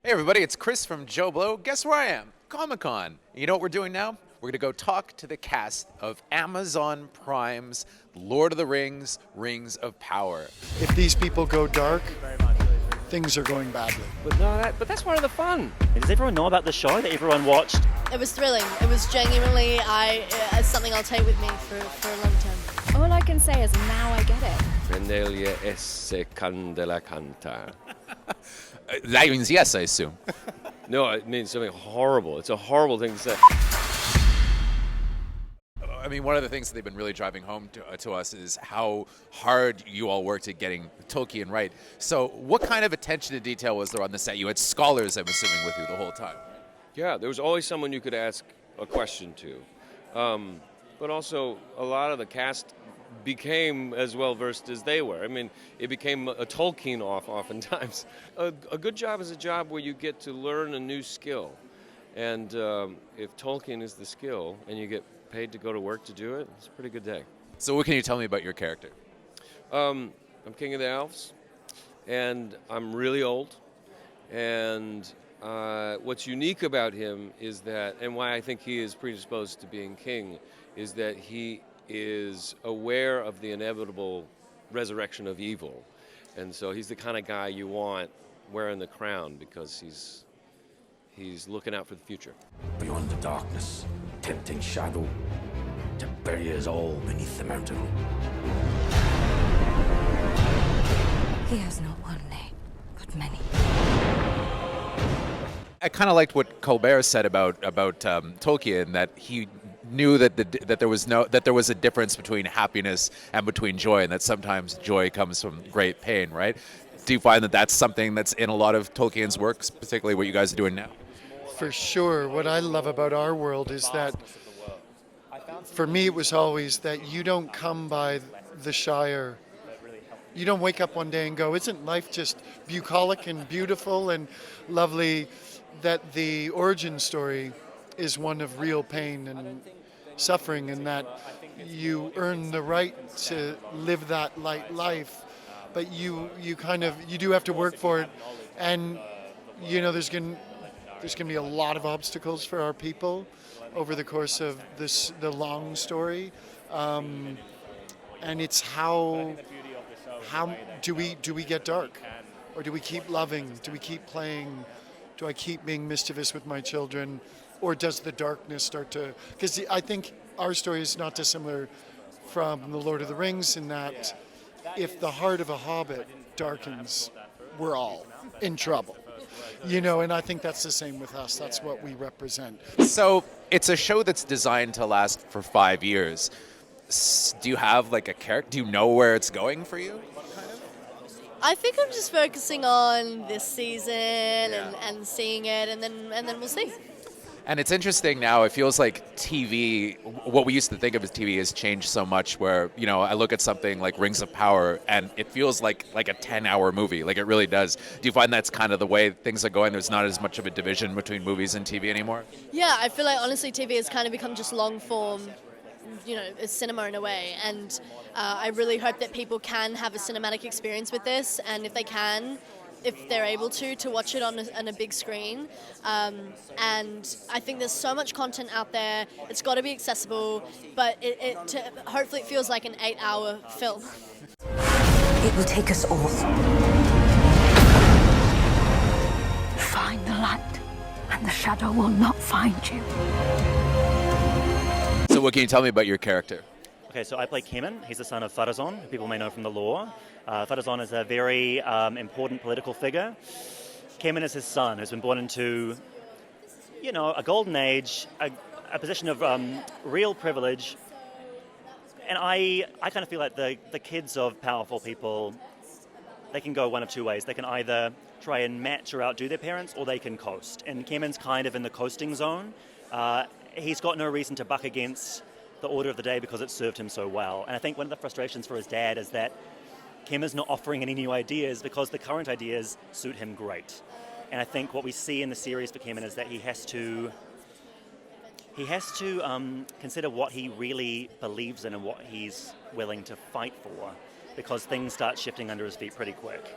Hey everybody, it's Chris from JoBlo. Guess where I am? Comic-Con. You know what we're doing now? We're gonna go talk to the cast of Amazon Prime's Lord of the Rings, Rings of Power. If these people go dark, things are going badly. But that's part of the fun. Does everyone know about the show that everyone watched? It was thrilling. It was genuinely something I'll take with me for a long time. All I can say is now I get it. Rendelia esse candela canta. That means yes, I assume. No, it means something horrible. It's a horrible thing to say. I mean, one of the things that they've been really driving home to us is how hard you all worked at getting Tolkien right. So what kind of attention to detail was there on the set? You had scholars, I'm assuming, with you the whole time. Yeah, there was always someone you could ask a question to. But also, a lot of the cast became as well versed as they were. I mean, it became a Tolkien off oftentimes. A good job is a job where you get to learn a new skill. And if Tolkien is the skill and you get paid to go to work to do it, it's a pretty good day. So what can you tell me about your character? I'm King of the Elves, and I'm really old. And what's unique about him is that, and why I think he is predisposed to being king, is that he is aware of the inevitable resurrection of evil. And so he's the kind of guy you want wearing the crown because he's looking out for the future. Beyond the darkness, tempting shadow, to bury us all beneath the mountain. He has not one name, but many. I kind of liked what Colbert said about Tolkien, that he knew that there was a difference between happiness and between joy, and that sometimes joy comes from great pain, right? Do you find that that's something that's in a lot of Tolkien's works, particularly what you guys are doing now? For sure. What I love about our world is that, for me, it was always that you don't come by the Shire. You don't wake up one day and go, isn't life just bucolic and beautiful and lovely? That the origin story is one of real pain and suffering, and that you earn the right to live that light life, but you do have to work for it. And you know, there's going to be a lot of obstacles for our people over the course of the long story, and it's how do we get dark, or do we keep loving? Do we keep playing? Do I keep being mischievous with my children, or does the darkness start to? Because I think our story is not dissimilar from the Lord of the Rings in that if the heart of a hobbit darkens, we're all in trouble. You know, and I think that's the same with us. That's what we represent. So it's a show that's designed to last for 5 years. Do you have like a character? Do you know where it's going for you? I think I'm just focusing on this season and seeing it, and then we'll see. And it's interesting now, it feels like TV, what we used to think of as TV has changed so much where, you know, I look at something like Rings of Power and it feels like a 10-hour movie, like it really does. Do you find that's kind of the way things are going? There's not as much of a division between movies and TV anymore? Yeah, I feel like honestly TV has kind of become just long form, you know, it's cinema in a way, and I really hope that people can have a cinematic experience with this, and if they can, if they're able to watch it on a big screen. And I think there's so much content out there. It's got to be accessible, but hopefully it feels like an 8-hour film. It will take us all. Find the light, and the shadow will not find you. So what can you tell me about your character? Okay, so I play Cavenagh. He's the son of Pharazôn, who people may know from the lore. Pharazôn is a very important political figure. Cavenagh is his son, who's been born into, you know, a golden age, a position of real privilege. And I kind of feel like the kids of powerful people, they can go one of two ways. They can either try and match or outdo their parents, or they can coast. And Camen's kind of in the coasting zone. He's got no reason to buck against the order of the day because it served him so well. And I think one of the frustrations for his dad is that Caven's not offering any new ideas because the current ideas suit him great. And I think what we see in the series for Cavenagh is that he has to consider what he really believes in and what he's willing to fight for, because things start shifting under his feet pretty quick.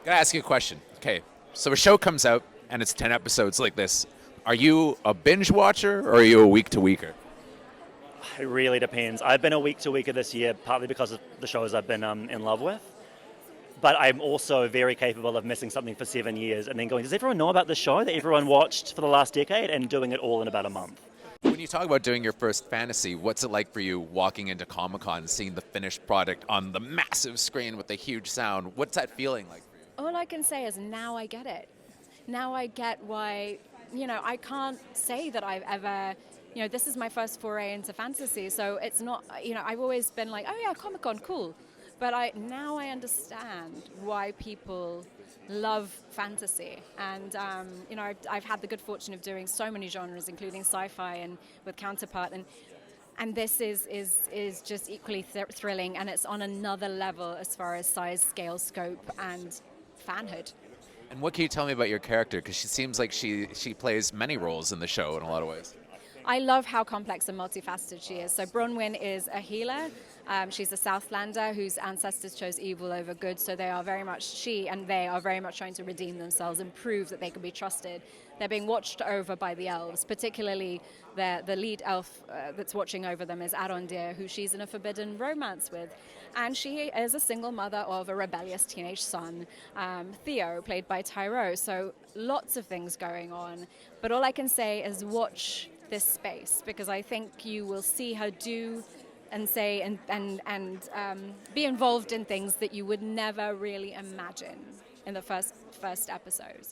Gotta ask you a question. Okay, so a show comes out and it's 10 episodes like this. Are you a binge watcher or are you a week-to-weeker? It really depends. I've been a week-to-weeker this year, partly because of the shows I've been in love with. But I'm also very capable of missing something for 7 years and then going, does everyone know about the show that everyone watched for the last decade, and doing it all in about a month. When you talk about doing your first fantasy, what's it like for you walking into Comic-Con and seeing the finished product on the massive screen with the huge sound? What's that feeling like for you? All I can say is now I get it. Now I get why, I can't say that I've ever, this is my first foray into fantasy, so it's not, I've always been like, oh yeah, Comic-Con, cool. But now I understand why people love fantasy, and I've had the good fortune of doing so many genres, including sci-fi and with Counterpart, and this is just equally thrilling, and it's on another level as far as size, scale, scope, and fanhood. And what can you tell me about your character? Because she seems like she plays many roles in the show in a lot of ways. I love how complex and multifaceted she is. So Bronwyn is a healer. She's a Southlander whose ancestors chose evil over good. So they are very much trying to redeem themselves and prove that they can be trusted. They're being watched over by the elves, particularly the lead elf that's watching over them is Arondir, who she's in a forbidden romance with. And she is a single mother of a rebellious teenage son, Theo, played by Tyro. So lots of things going on. But all I can say is watch this space, because I think you will see her do and say and be involved in things that you would never really imagine in the first episode.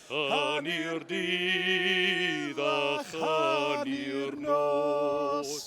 Hanir dida, hanir nos.